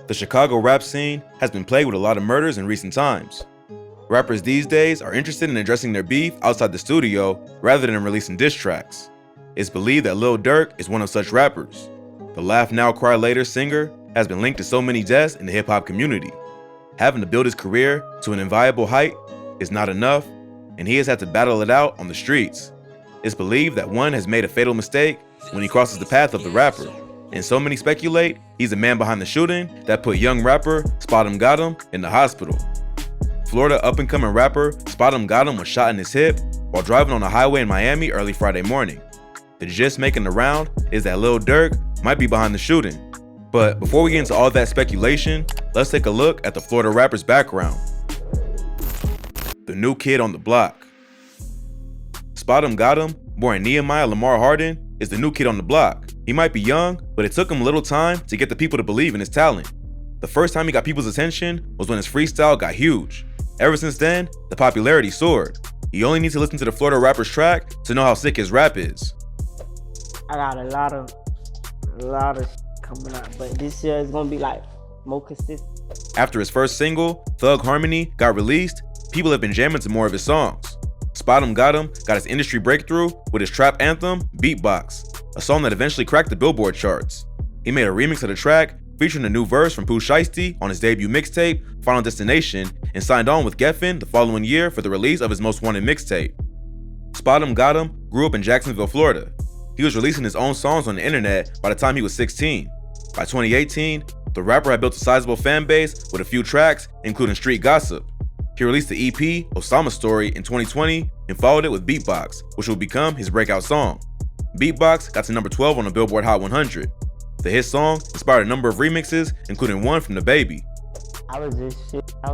The Chicago rap scene has been plagued with a lot of murders in recent times. Rappers these days are interested in addressing their beef outside the studio rather than releasing diss tracks. It's believed that Lil Durk is one of such rappers. The Laugh Now Cry Later singer has been linked to so many deaths in the hip-hop community. Having to build his career to an inviolable height is not enough, and he has had to battle it out on the streets. It's believed that one has made a fatal mistake when he crosses the path of the rapper, and so many speculate he's the man behind the shooting that put young rapper Spottemgottem in the hospital. Florida up-and-coming rapper Spottemgottem was shot in his hip while driving on a highway in Miami early Friday morning. The gist making the round is that Lil Durk might be behind the shooting. But before we get into all that speculation, let's take a look at the Florida rapper's background. The new kid on the block. Spottemgottem, born Nehemiah Lamar Harden, is the new kid on the block. He might be young, but it took him a little time to get the people to believe in his talent. The first time he got people's attention was when his freestyle got huge. Ever since then, the popularity soared. You only need to listen to the Florida rapper's track to know how sick his rap is. I got a lot of coming out, but this year is gonna be like more consistent. After his first single, Thug Harmony, got released, people have been jamming to more of his songs. Spottemgottem got his industry breakthrough with his trap anthem, Beatbox, a song that eventually cracked the Billboard charts. He made a remix of the track featuring a new verse from Yachty on his debut mixtape, Final Destination, and signed on with Geffen the following year for the release of his most wanted mixtape. Spottemgottem grew up in Jacksonville, Florida. He was releasing his own songs on the internet by the time he was 16. By 2018, the rapper had built a sizable fan base with a few tracks, including Street Gossip. He released the EP, Osama Story, in 2020 and followed it with Beatbox, which would become his breakout song. Beatbox got to number 12 on the Billboard Hot 100. The hit song inspired a number of remixes, including one from DaBaby. I was blessed, I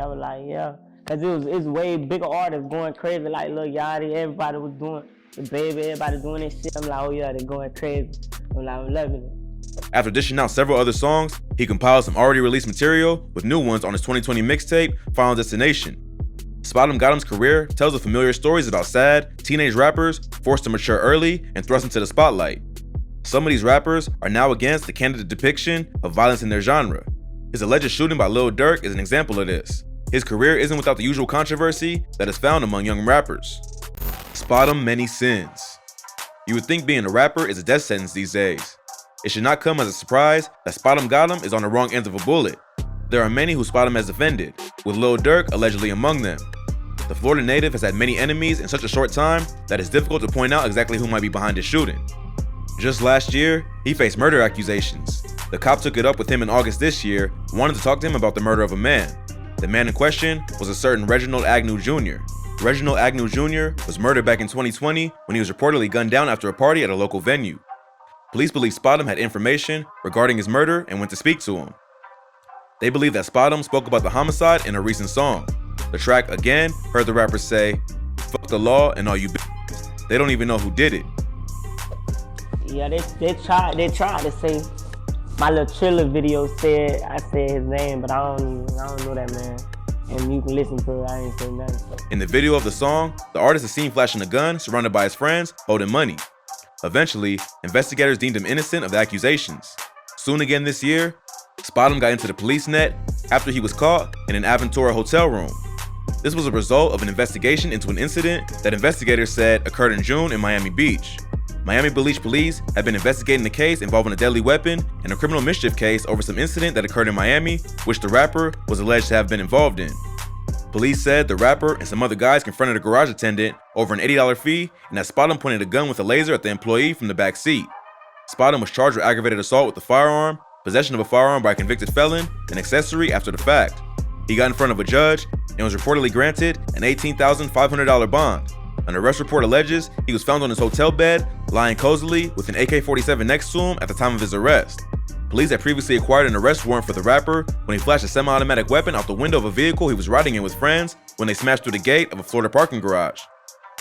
was like, yeah. Cause it's way bigger artists going crazy, like Lil Yachty, everybody was doing DaBaby, everybody doing this shit. I'm like, oh yeah, they're going crazy. I'm like, I'm loving it. After dishing out several other songs, he compiled some already released material with new ones on his 2020 mixtape, Final Destination. Spottemgottem's career tells of familiar stories about sad, teenage rappers forced to mature early and thrust into the spotlight. Some of these rappers are now against the candid depiction of violence in their genre. His alleged shooting by Lil Durk is an example of this. His career isn't without the usual controversy that is found among young rappers. Spottem many sins. You would think being a rapper is a death sentence these days. It should not come as a surprise that Spottemgottem is on the wrong end of a bullet. There are many who Spottem has offended, with Lil Durk allegedly among them. The Florida native has had many enemies in such a short time that it's difficult to point out exactly who might be behind his shooting. Just last year, he faced murder accusations. The cop took it up with him in August this year, wanted to talk to him about the murder of a man. The man in question was a certain Reginald Agnew Jr. Reginald Agnew Jr. was murdered back in 2020 when he was reportedly gunned down after a party at a local venue. Police believe Spottem had information regarding his murder and went to speak to him. They believe that Spottem spoke about the homicide in a recent song. The track again heard the rapper say, "Fuck the law and all you bitches." They don't even know who did it. Yeah, they tried to say, my little Triller video said, I said his name, but I don't know that man. And you can listen to it, I ain't say nothing. In the video of the song, the artist is seen flashing a gun surrounded by his friends holding money. Eventually, investigators deemed him innocent of the accusations. Soon again this year, Spottem got into the police net after he was caught in an Aventura hotel room. This was a result of an investigation into an incident that investigators said occurred in June in Miami Beach. Miami Beach police have been investigating the case involving a deadly weapon and a criminal mischief case over some incident that occurred in Miami, which the rapper was alleged to have been involved in. Police said the rapper and some other guys confronted a garage attendant over an $80 fee and that Spottem pointed a gun with a laser at the employee from the back seat. Spottem was charged with aggravated assault with a firearm, possession of a firearm by a convicted felon, and accessory after the fact. He got in front of a judge and was reportedly granted an $18,500 bond. An arrest report alleges he was found on his hotel bed, lying cozily with an AK-47 next to him at the time of his arrest. Police had previously acquired an arrest warrant for the rapper when he flashed a semi-automatic weapon out the window of a vehicle he was riding in with friends when they smashed through the gate of a Florida parking garage.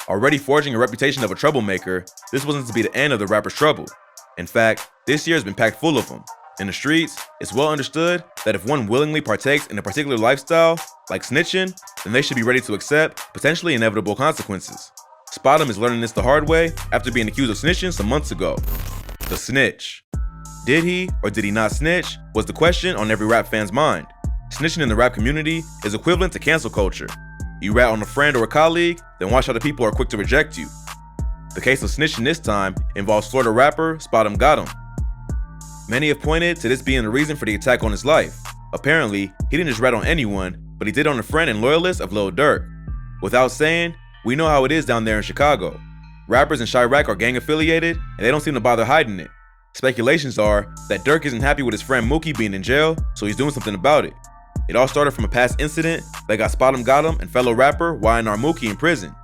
Already forging a reputation of a troublemaker, this wasn't to be the end of the rapper's trouble. In fact, this year has been packed full of them. In the streets, it's well understood that if one willingly partakes in a particular lifestyle, like snitching, then they should be ready to accept potentially inevitable consequences. Spottem is learning this the hard way after being accused of snitching some months ago. The snitch. Did he or did he not snitch was the question on every rap fan's mind. Snitching in the rap community is equivalent to cancel culture. You rat on a friend or a colleague, then watch how the people are quick to reject you. The case of snitching this time involves Florida rapper Spottemgottem. Many have pointed to this being the reason for the attack on his life. Apparently, he didn't just rat on anyone, but he did on a friend and loyalist of Lil Durk. Without saying, we know how it is down there in Chicago. Rappers in Chirac are gang affiliated, and they don't seem to bother hiding it. Speculations are that Durk isn't happy with his friend Mookie being in jail, so he's doing something about it. It all started from a past incident that got Spottemgottem and fellow rapper YNR Mookie in prison.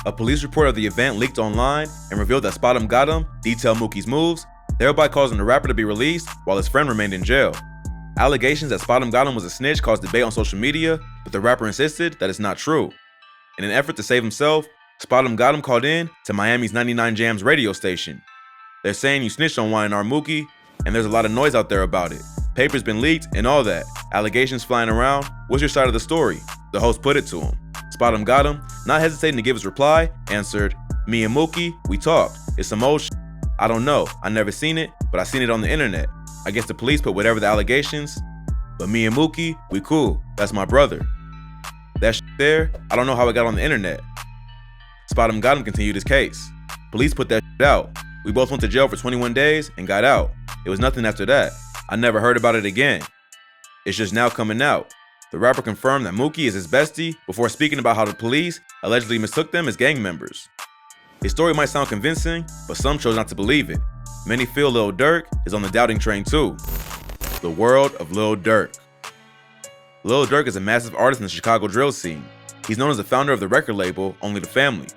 A police report of the event leaked online and revealed that Spottemgottem detailed Mookie's moves, thereby causing the rapper to be released while his friend remained in jail. Allegations that Spottemgottem was a snitch caused debate on social media, but the rapper insisted that it's not true. In an effort to save himself, Spottemgottem called in to Miami's 99 Jams radio station. They're saying you snitched on YNR Mookie, and there's a lot of noise out there about it. Papers been leaked and all that. Allegations flying around. What's your side of the story? The host put it to him. Spottemgottem, not hesitating to give his reply, answered, "Me and Mookie, we talked. It's some old shit. I don't know. I never seen it, but I seen it on the internet. I guess the police put whatever the allegations. But me and Mookie, we cool. That's my brother. That shit there, I don't know how it got on the internet." Spottemgottem continued his case. Police put that shit out. We both went to jail for 21 days and got out. It was nothing after that. I never heard about it again. It's just now coming out. The rapper confirmed that Mookie is his bestie before speaking about how the police allegedly mistook them as gang members. His story might sound convincing, but some chose not to believe it. Many feel Lil Durk is on the doubting train too. The world of Lil Durk. Lil Durk is a massive artist in the Chicago drill scene. He's known as the founder of the record label Only the Family.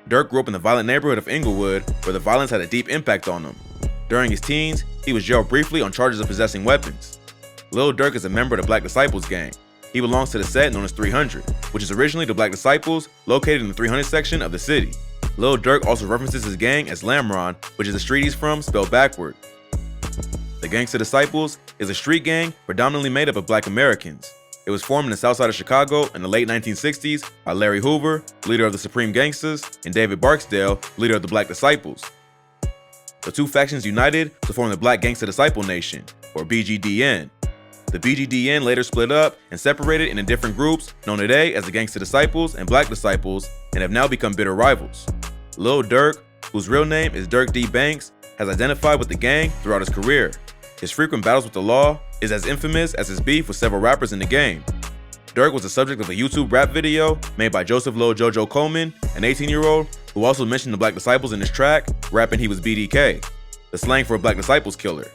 Durk grew up in the violent neighborhood of Inglewood, where the violence had a deep impact on him. During his teens, he was jailed briefly on charges of possessing weapons. Lil Durk is a member of the Black Disciples gang. He belongs to the set known as 300, which is originally the Black Disciples located in the 300 section of the city. Lil Durk also references his gang as Lamron, which is the street he's from spelled backward. The Gangsta Disciples is a street gang predominantly made up of Black Americans. It was formed in the south side of Chicago in the late 1960s by Larry Hoover, leader of the Supreme Gangsters, and David Barksdale, leader of the Black Disciples. The two factions united to form the Black Gangsta Disciple Nation, or BGDN. The BGDN later split up and separated into different groups known today as the Gangsta Disciples and Black Disciples, and have now become bitter rivals. Lil Durk, whose real name is Durk D. Banks, has identified with the gang throughout his career. His frequent battles with the law is as infamous as his beef with several rappers in the game. Durk was the subject of a YouTube rap video made by Joseph Lil Jojo Coleman, an 18-year-old who also mentioned the Black Disciples in his track, rapping he was BDK, the slang for a Black Disciples killer.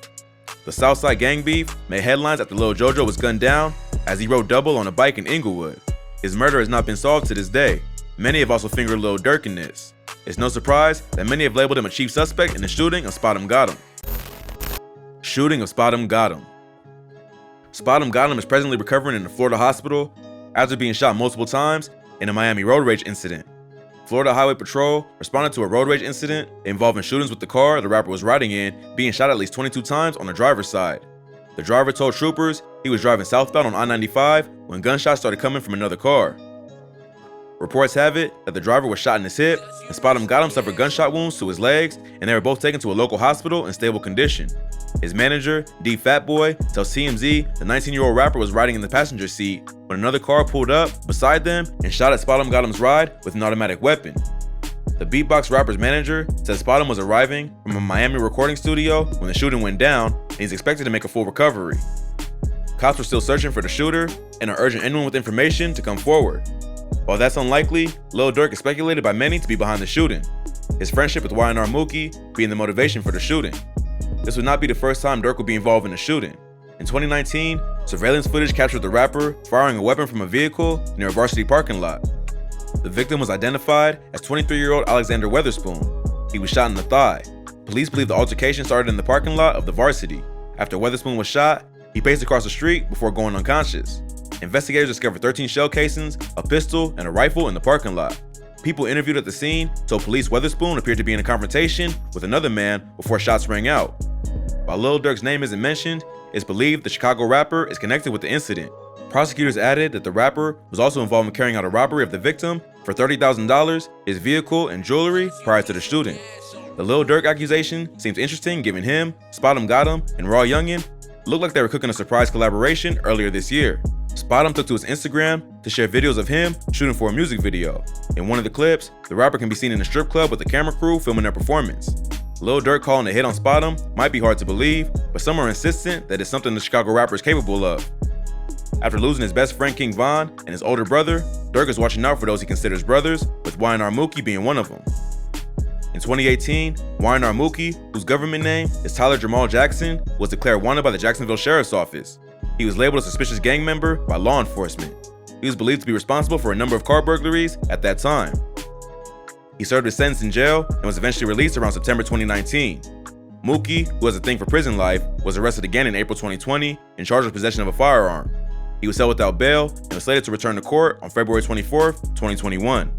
The Southside gang beef made headlines after Lil Jojo was gunned down as he rode double on a bike in Inglewood. His murder has not been solved to this day. Many have also fingered Lil Durk in this. It's no surprise that many have labeled him a chief suspect in the shooting of Spottemgottem. Shooting of Spottemgottem. Spottemgottem is presently recovering in a Florida hospital after being shot multiple times in a Miami road rage incident. Florida Highway Patrol responded to a road rage incident involving shootings with the car the rapper was riding in being shot at least 22 times on the driver's side. The driver told troopers he was driving southbound on I-95 when gunshots started coming from another car. Reports have it that the driver was shot in his hip and Spottemgottem suffered gunshot wounds to his legs, and they were both taken to a local hospital in stable condition. His manager, D Fatboy, tells TMZ the 19-year-old rapper was riding in the passenger seat when another car pulled up beside them and shot at Spottemgottem's ride with an automatic weapon. The beatbox rapper's manager says Spottem was arriving from a Miami recording studio when the shooting went down, and he's expected to make a full recovery. Cops are still searching for the shooter and are urging anyone with information to come forward. While that's unlikely, Lil Durk is speculated by many to be behind the shooting, his friendship with YNR Mookie being the motivation for the shooting. This would not be the first time Durk would be involved in a shooting. In 2019, surveillance footage captured the rapper firing a weapon from a vehicle near a varsity parking lot. The victim was identified as 23-year-old Alexander Weatherspoon. He was shot in the thigh. Police believe the altercation started in the parking lot of the varsity. After Weatherspoon was shot, he paced across the street before going unconscious. Investigators discovered 13 shell casings, a pistol, and a rifle in the parking lot. People interviewed at the scene told police Weatherspoon appeared to be in a confrontation with another man before shots rang out. While Lil Durk's name isn't mentioned, it's believed the Chicago rapper is connected with the incident. Prosecutors added that the rapper was also involved in carrying out a robbery of the victim for $30,000, his vehicle, and jewelry prior to the shooting. The Lil Durk accusation seems interesting given him, SpotemGottem, and Raw Youngin looked like they were cooking a surprise collaboration earlier this year. Spotem took to his Instagram to share videos of him shooting for a music video. In one of the clips, the rapper can be seen in a strip club with a camera crew filming their performance. Lil Durk calling a hit on Spotem might be hard to believe, but some are insistent that it's something the Chicago rapper is capable of. After losing his best friend King Von and his older brother, Durk is watching out for those he considers brothers, with Y&R Mookie being one of them. In 2018, Y&R Mookie, whose government name is Tyler Jamal Jackson, was declared wanted by the Jacksonville Sheriff's Office. He was labeled a suspicious gang member by law enforcement. He was believed to be responsible for a number of car burglaries at that time. He served his sentence in jail and was eventually released around September 2019. Mookie, who has a thing for prison life, was arrested again in April 2020 and charged with possession of a firearm. He was held without bail and was slated to return to court on February 24, 2021.